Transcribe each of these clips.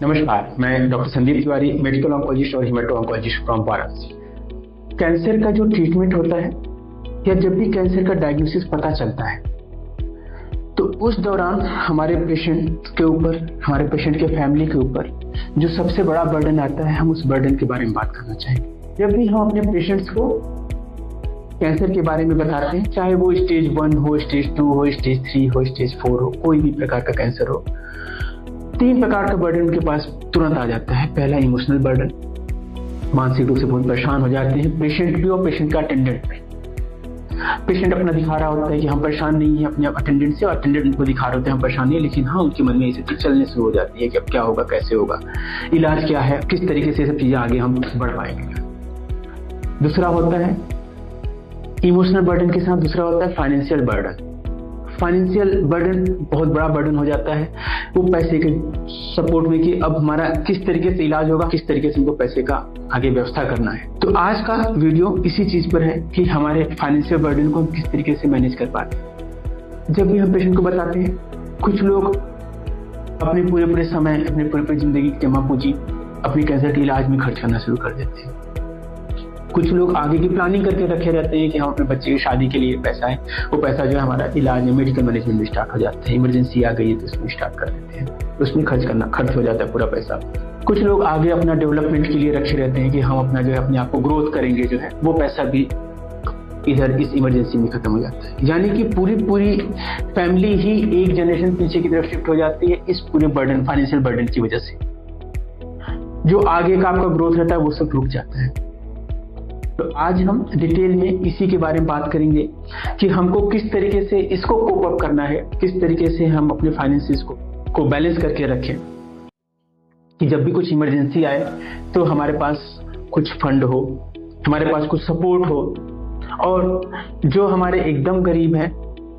नमस्कार, मैं doctor Sandeep Tiwari, medical oncologist और hemato oncologist from Varanasi. Cancer का जो ट्रीटमेंट होता है या जब भी कैंसर का डायग्नोसिस पता चलता है तो उस दौरान हमारे पेशेंट के ऊपर, हमारे पेशेंट के फैमिली के ऊपर जो सबसे बड़ा बर्डन आता है, हम उस बर्डन के बारे में बात करना चाहेंगे। जब भी हम अपने पेशेंट्स को कैंसर के बारे में बताते हैं, चाहे वो स्टेज 1 हो, स्टेज 2 हो, स्टेज 3 हो, स्टेज 4 हो, कोई भी प्रकार का कैंसर हो, 3 प्रकार का बर्डन उनके पास तुरंत आ जाता है। पहला इमोशनल बर्डन, मानसिक रूप से बहुत परेशान हो जाते हैं पेशेंट भी और पेशेंट का अटेंडेंट भी। पेशेंट अपना दिखा रहा होता है कि हम परेशान नहीं है अपने अटेंडेंट से, और अटेंडेंट उनको दिखा रहे होते हैं हम परेशान नहीं, लेकिन हाँ उनके मन में ये सब चीज चलने शुरू हो जाती है कि अब क्या होगा, कैसे होगा, इलाज क्या है, किस तरीके से सब चीजें आगे हम बढ़ पाएंगे। दूसरा होता है इमोशनल बर्डन के साथ दूसरा होता है फाइनेंशियल बर्डन। फाइनेंशियल बर्डन बहुत बड़ा बर्डन हो जाता है, वो पैसे के सपोर्ट में कि अब हमारा किस तरीके से इलाज होगा, किस तरीके से हमको पैसे का आगे व्यवस्था करना है। तो आज का वीडियो इसी चीज पर है कि हमारे फाइनेंशियल बर्डन को हम किस तरीके से मैनेज कर पाते हैं। जब भी हम पेशेंट को बताते हैं, कुछ लोग अपने पूरे समय, अपने पूरे जिंदगी की जमा पूंजी अपनी कैंसर के इलाज में खर्च करना शुरू कर देते हैं। कुछ लोग आगे की प्लानिंग करके रखे रहते हैं कि हम अपने बच्चे की शादी के लिए पैसा है, वो पैसा जो है हमारा इलाज में, मेडिकल मैनेजमेंट में स्टार्ट हो जाता है। इमरजेंसी आ गई है तो उसमें स्टार्ट कर देते हैं, उसमें खर्च हो जाता है पूरा पैसा। कुछ लोग आगे अपना डेवलपमेंट के लिए रखे रहते हैं कि हम अपना जो है अपने आप को ग्रोथ करेंगे, जो है वो पैसा भी इधर इस इमरजेंसी में खत्म हो जाता है। यानी कि पूरी फैमिली ही एक जनरेशन पीछे की तरफ शिफ्ट हो जाती है इस पूरे बर्डन, फाइनेंशियल बर्डन की वजह से। जो आगे का आपका ग्रोथ रहता है वो सब रुक जाता है। तो आज हम डिटेल में इसी के बारे में बात करेंगे कि हमको किस तरीके से इसको कोप अप करना है, किस तरीके से हम अपने फाइनेंसिस को बैलेंस करके रखें कि जब भी कुछ इमरजेंसी आए तो हमारे पास कुछ फंड हो, हमारे पास कुछ सपोर्ट हो, और जो हमारे एकदम गरीब हैं,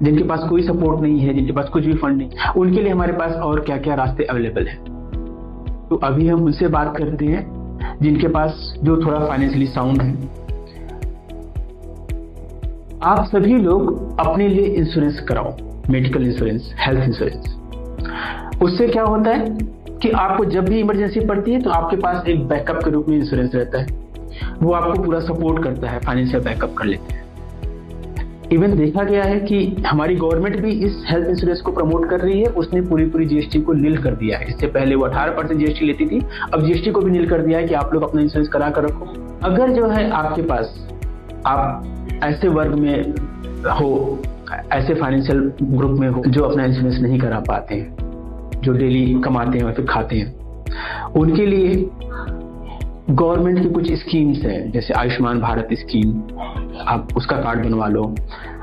जिनके पास कोई सपोर्ट नहीं है, जिनके पास कुछ भी फंड नहीं, उनके लिए हमारे पास और क्या क्या रास्ते अवेलेबल हैं। तो अभी हम उनसे बात करते हैं जिनके पास जो थोड़ा फाइनेंशियली साउंड है। आप सभी लोग अपने लिए इंश्योरेंस कराओ, मेडिकल इंश्योरेंस, हेल्थ इंश्योरेंस। उससे क्या होता है कि आपको जब भी इमरजेंसी पड़ती है तो आपके पास एक बैकअप के रूप में इंश्योरेंस रहता है, वो आपको पूरा सपोर्ट करता है, फाइनेंशियल बैकअप कर लेते हैं। इवन देखा गया है कि हमारी गवर्नमेंट भी इस हेल्थ इंश्योरेंस को प्रमोट कर रही है, उसने पूरी जीएसटी को नील कर दिया है। इससे पहले वो 18% जीएसटी लेती थी, अब जीएसटी को भी नील कर दिया है कि आप लोग अपना इंश्योरेंस करा कर रखो। अगर जो है आपके पास, आप ऐसे वर्ग में हो, ऐसे फाइनेंशियल ग्रुप में हो जो अपना इंश्योरेंस नहीं करा पाते हैं, जो डेली कमाते हैं और फिर खाते हैं, उनके लिए गवर्नमेंट की कुछ स्कीम्स हैं, जैसे आयुष्मान भारत स्कीम, आप उसका कार्ड बनवा लो।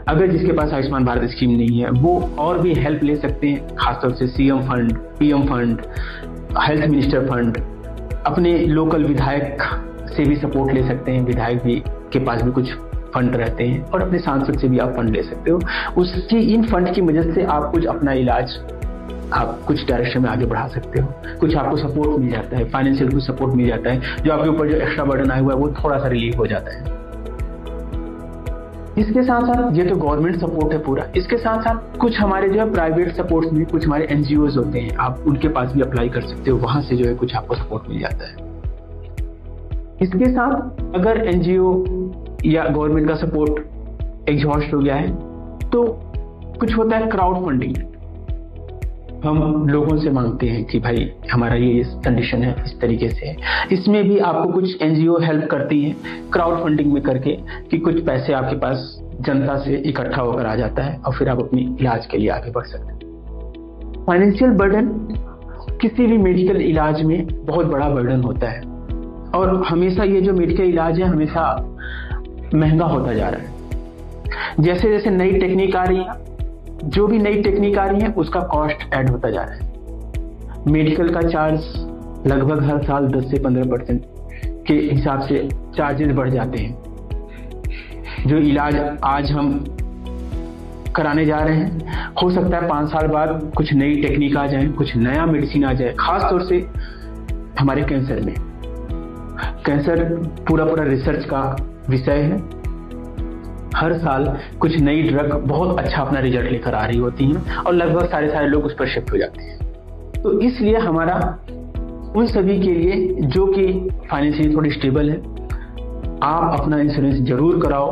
अगर जिसके पास आयुष्मान भारत स्कीम नहीं है वो और भी हेल्प ले सकते हैं, खासतौर से CM fund, PM fund, health minister fund. अपने लोकल विधायक से भी सपोर्ट ले सकते हैं, विधायक भी के पास भी कुछ फंड रहते हैं, और अपने सांसद से भी आप फंड ले सकते हो। उसकी इन फंड की मदद से आप कुछ अपना इलाज आप कुछ डायरेक्शन में आगे बढ़ा सकते हो, कुछ आपको सपोर्ट मिल जाता है, फाइनेंशियल कुछ सपोर्ट मिल जाता है, जो आपके ऊपर जो एक्स्ट्रा बर्डन आया हुआ है वो थोड़ा सा रिलीफ हो जाता है। इसके साथ साथ ये तो गवर्नमेंट सपोर्ट है पूरा, इसके साथ साथ कुछ हमारे जो है प्राइवेट सपोर्ट में कुछ हमारे एनजीओज होते हैं, आप उनके पास भी अप्लाई कर सकते हो, वहां से जो है कुछ आपको सपोर्ट मिल जाता है। इसके साथ अगर एनजीओ या गवर्नमेंट का सपोर्ट एग्जॉस्ट हो गया है तो कुछ होता है क्राउड फंडिंग। हम लोगों से मांगते हैं कि भाई हमारा ये कंडीशन है, इस तरीके से है। इसमें भी आपको कुछ एनजीओ हेल्प करती हैं क्राउड फंडिंग में करके, कि कुछ पैसे आपके पास जनता से इकट्ठा होकर आ जाता है और फिर आप अपनी इलाज के लिए आगे बढ़ सकते हैं। फाइनेंशियल बर्डन किसी भी मेडिकल इलाज में बहुत बड़ा बर्डन होता है, और हमेशा ये जो मेडिकल इलाज है हमेशा महंगा होता जा रहा है। जैसे जैसे नई टेक्निक आ रही है, जो भी नई टेक्निक आ रही है उसका कॉस्ट ऐड होता जा रहा है। मेडिकल का चार्ज लगभग हर साल 10 से 15% के हिसाब से चार्जेस बढ़ जाते हैं। जो इलाज आज हम कराने जा रहे हैं, हो सकता है 5 साल बाद कुछ नई टेक्निक आ जाए, कुछ नया मेडिसिन आ जाए। खास तौर से हमारे कैंसर में, कैंसर पूरा रिसर्च का विषय है। हर साल कुछ नई ड्रग बहुत अच्छा अपना रिजल्ट लेकर आ रही होती हैं और लगभग सारे लोग उस पर शिफ्ट हो जाते हैं। तो इसलिए हमारा उन सभी के लिए जो कि फाइनेंशियली थोड़ी स्टेबल है, आप अपना इंश्योरेंस जरूर कराओ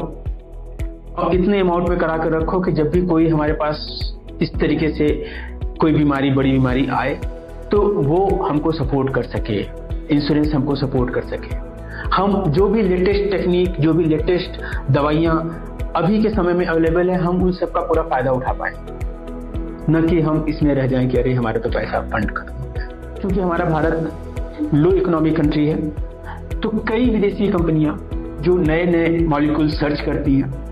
और इतने अमाउंट में करा कर रखो कि जब भी कोई हमारे पास इस तरीके से कोई बीमारी, बड़ी बीमारी आए तो वो हमको सपोर्ट कर सके, इंश्योरेंस हमको सपोर्ट कर सके। हम जो भी लेटेस्ट टेक्निक, जो भी लेटेस्ट दवाइयाँ अभी के समय में अवेलेबल है, हम उन सब का पूरा फायदा उठा पाए, न कि हम इसमें रह जाएं कि अरे हमारे तो पैसा फंड खत्म हो गया। क्योंकि हमारा भारत लो इकोनॉमिक कंट्री है, तो कई विदेशी कंपनियां जो नए नए मॉलिक्यूल सर्च करती हैं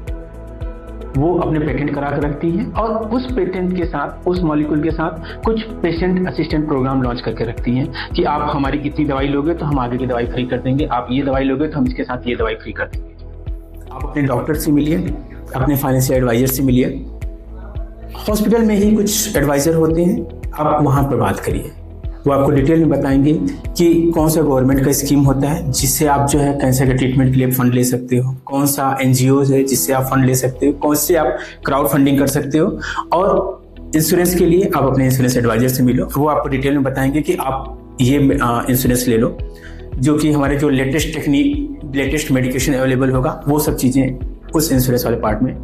वो अपने पेटेंट करा कर रखती हैं और उस पेटेंट के साथ, उस मॉलिक्यूल के साथ कुछ पेशेंट असिस्टेंट प्रोग्राम लॉन्च करके रखती हैं कि आप हमारी इतनी दवाई लोगे तो हम आगे की दवाई फ्री कर देंगे, आप ये दवाई लोगे तो हम इसके साथ ये दवाई फ्री कर देंगे। आप अपने डॉक्टर से मिलिए, अपने फाइनेंशियल एडवाइजर से मिलिए, हॉस्पिटल में ही कुछ एडवाइजर होते हैं, आप वहाँ पर बात करिए, वो आपको डिटेल में बताएंगे कि कौन सा गवर्नमेंट का स्कीम होता है जिससे आप जो है कैंसर के ट्रीटमेंट के लिए फंड ले सकते हो, कौन सा एनजीओ है जिससे आप फंड ले सकते हो, कौन से आप क्राउड फंडिंग कर सकते हो। और इंश्योरेंस के लिए आप अपने इंश्योरेंस एडवाइजर से मिलो, वो आपको डिटेल में बताएंगे कि आप ये इंश्योरेंस ले लो, जो कि हमारे जो latest technique, latest medication available होगा, वो सब चीज़ें उस इंश्योरेंस वाले पार्ट में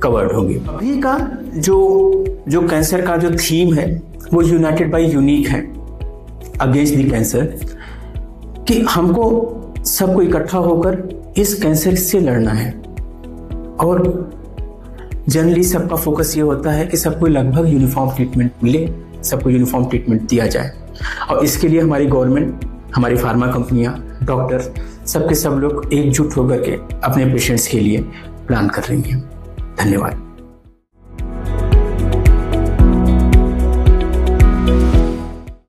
कवर्ड होगी। अभी का जो कैंसर का जो थीम है वो यूनाइटेड बाय यूनिक है, अगेंस्ट द कैंसर, कि हमको सबको इकट्ठा होकर इस कैंसर से लड़ना है। और जनरली सबका फोकस ये होता है कि सबको लगभग यूनिफॉर्म ट्रीटमेंट मिले, सबको यूनिफॉर्म ट्रीटमेंट दिया जाए। और इसके लिए हमारी गवर्नमेंट, हमारी फार्मा कंपनियां, डॉक्टर, सबके सब लोग एकजुट होकर के अपने पेशेंट्स के लिए प्लान कर रही हैं। धन्यवाद।